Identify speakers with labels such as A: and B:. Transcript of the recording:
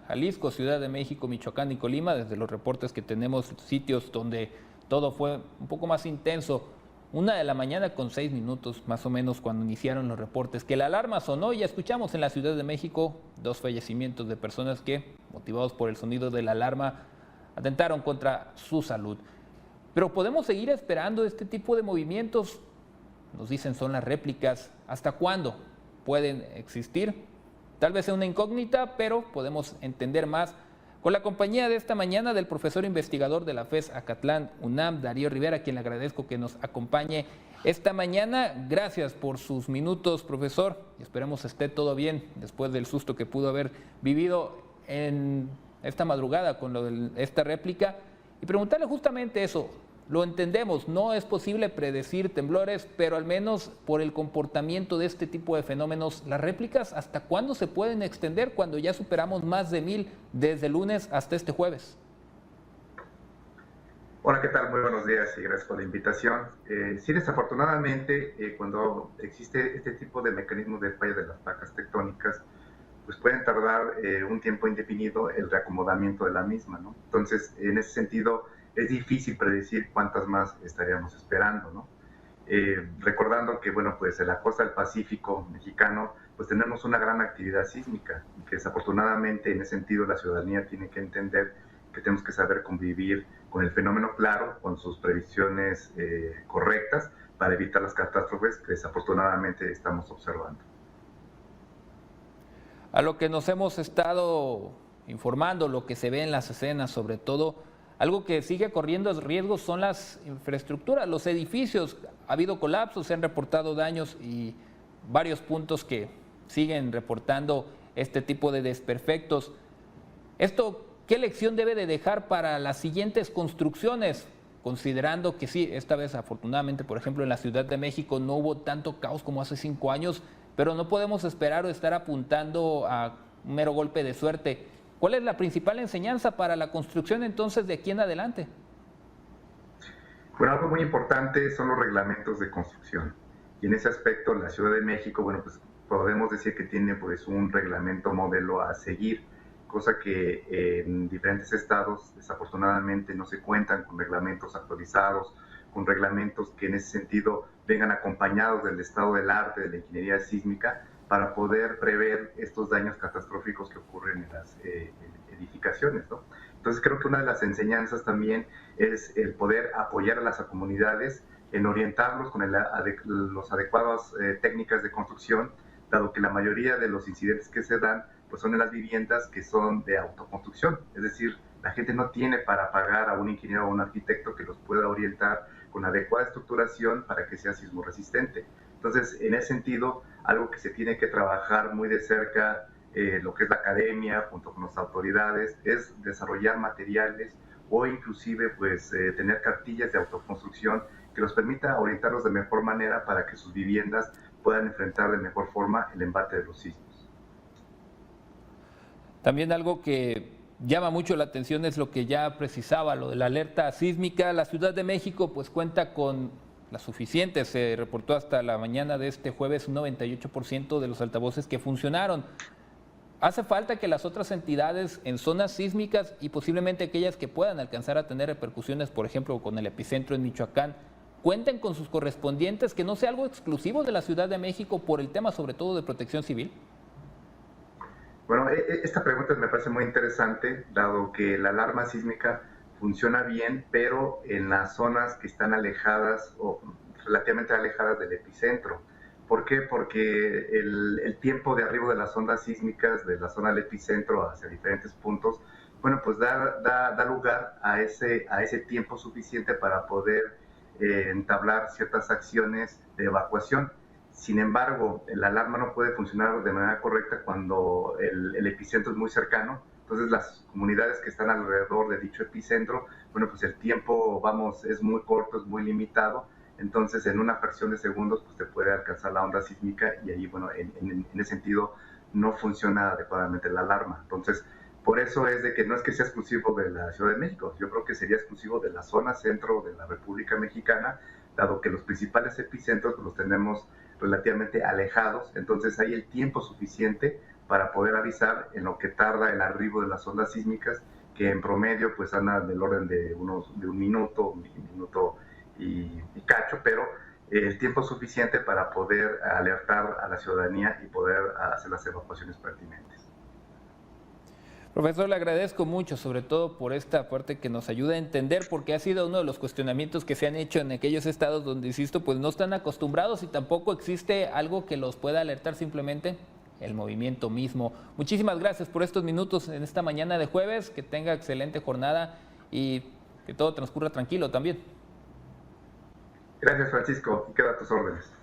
A: Jalisco, Ciudad de México, Michoacán y Colima, desde los reportes que tenemos, sitios donde todo fue un poco más intenso. 1 de la mañana con 6 minutos, más o menos, cuando iniciaron los reportes, que la alarma sonó y ya escuchamos en la Ciudad de México 2 fallecimientos de personas que, motivados por el sonido de la alarma, atentaron contra su salud. Pero podemos seguir esperando este tipo de movimientos, nos dicen son las réplicas. ¿Hasta cuándo pueden existir? Tal vez sea una incógnita, pero podemos entender más con la compañía de esta mañana del profesor investigador de la FES Acatlán UNAM, Darío Rivera, a quien le agradezco que nos acompañe esta mañana. Gracias por sus minutos, profesor, y esperemos esté todo bien después del susto que pudo haber vivido en esta madrugada con esta réplica. Y preguntarle justamente eso. Lo entendemos, no es posible predecir temblores, pero al menos por el comportamiento de este tipo de fenómenos, las réplicas, ¿hasta cuándo se pueden extender cuando ya superamos más de 1000 desde el lunes hasta este jueves?
B: Hola, ¿qué tal? Muy buenos días y gracias por la invitación. Sí, desafortunadamente, cuando existe este tipo de mecanismos de falla de las placas tectónicas, pues pueden tardar un tiempo indefinido el reacomodamiento de la misma, ¿no? Entonces, en ese sentido, es difícil predecir cuántas más estaríamos esperando, ¿no? Recordando que, bueno, pues en la costa del Pacífico mexicano, pues tenemos una gran actividad sísmica y que desafortunadamente en ese sentido la ciudadanía tiene que entender que tenemos que saber convivir con el fenómeno, claro, con sus previsiones correctas para evitar las catástrofes que desafortunadamente estamos observando.
A: A lo que nos hemos estado informando, lo que se ve en las escenas, sobre todo, algo que sigue corriendo riesgos son las infraestructuras, los edificios. Ha habido colapsos, se han reportado daños y varios puntos que siguen reportando este tipo de desperfectos. ¿Esto qué lección debe de dejar para las siguientes construcciones? Considerando que sí, esta vez afortunadamente, por ejemplo, en la Ciudad de México no hubo tanto caos como hace 5 años, pero no podemos esperar o estar apuntando a un mero golpe de suerte. ¿Cuál es la principal enseñanza para la construcción entonces de aquí en adelante?
B: Bueno, algo muy importante son los reglamentos de construcción. Y en ese aspecto, la Ciudad de México, bueno, pues podemos decir que tiene pues un reglamento modelo a seguir, cosa que en diferentes estados desafortunadamente no se cuentan con reglamentos actualizados, con reglamentos que en ese sentido vengan acompañados del estado del arte, de la ingeniería sísmica, para poder prever estos daños catastróficos que ocurren en las edificaciones, ¿no? Entonces creo que una de las enseñanzas también es el poder apoyar a las comunidades en orientarlos con los adecuadas técnicas de construcción, dado que la mayoría de los incidentes que se dan pues son en las viviendas que son de autoconstrucción, es decir, la gente no tiene para pagar a un ingeniero o un arquitecto que los pueda orientar con adecuada estructuración para que sea sismo resistente. Entonces, en ese sentido, algo que se tiene que trabajar muy de cerca, lo que es la academia, junto con las autoridades, es desarrollar materiales o inclusive pues, tener cartillas de autoconstrucción que los permita orientarlos de mejor manera para que sus viviendas puedan enfrentar de mejor forma el embate de los sismos.
A: También algo que llama mucho la atención es lo que ya precisaba, lo de la alerta sísmica. La Ciudad de México pues cuenta con la suficiente, se reportó hasta la mañana de este jueves un 98% de los altavoces que funcionaron. Hace falta que las otras entidades en zonas sísmicas y posiblemente aquellas que puedan alcanzar a tener repercusiones, por ejemplo con el epicentro en Michoacán, cuenten con sus correspondientes, que no sea algo exclusivo de la Ciudad de México por el tema sobre todo de protección civil.
B: Bueno, esta pregunta me parece muy interesante, dado que la alarma sísmica funciona bien, pero en las zonas que están alejadas o relativamente alejadas del epicentro. ¿Por qué? Porque el tiempo de arribo de las ondas sísmicas de la zona del epicentro hacia diferentes puntos, bueno, pues da lugar a ese tiempo suficiente para poder entablar ciertas acciones de evacuación. Sin embargo, la alarma no puede funcionar de manera correcta cuando el epicentro es muy cercano. Entonces, las comunidades que están alrededor de dicho epicentro, bueno, pues el tiempo, vamos, es muy corto, es muy limitado. Entonces, en una fracción de segundos, pues te puede alcanzar la onda sísmica y ahí, bueno, en ese sentido, no funciona adecuadamente la alarma. Entonces, por eso es de que no es que sea exclusivo de la Ciudad de México, yo creo que sería exclusivo de la zona centro de la República Mexicana, dado que los principales epicentros pues, los tenemos relativamente alejados, entonces hay el tiempo suficiente para poder avisar en lo que tarda el arribo de las ondas sísmicas, que en promedio pues anda del orden de un minuto y cacho, pero el tiempo suficiente para poder alertar a la ciudadanía y poder hacer las evacuaciones pertinentes.
A: Profesor, le agradezco mucho, sobre todo por esta parte que nos ayuda a entender, porque ha sido uno de los cuestionamientos que se han hecho en aquellos estados donde, insisto, pues no están acostumbrados y tampoco existe algo que los pueda alertar, simplemente el movimiento mismo. Muchísimas gracias por estos minutos en esta mañana de jueves, que tenga excelente jornada y que todo transcurra tranquilo también.
B: Gracias, Francisco, queda a tus órdenes.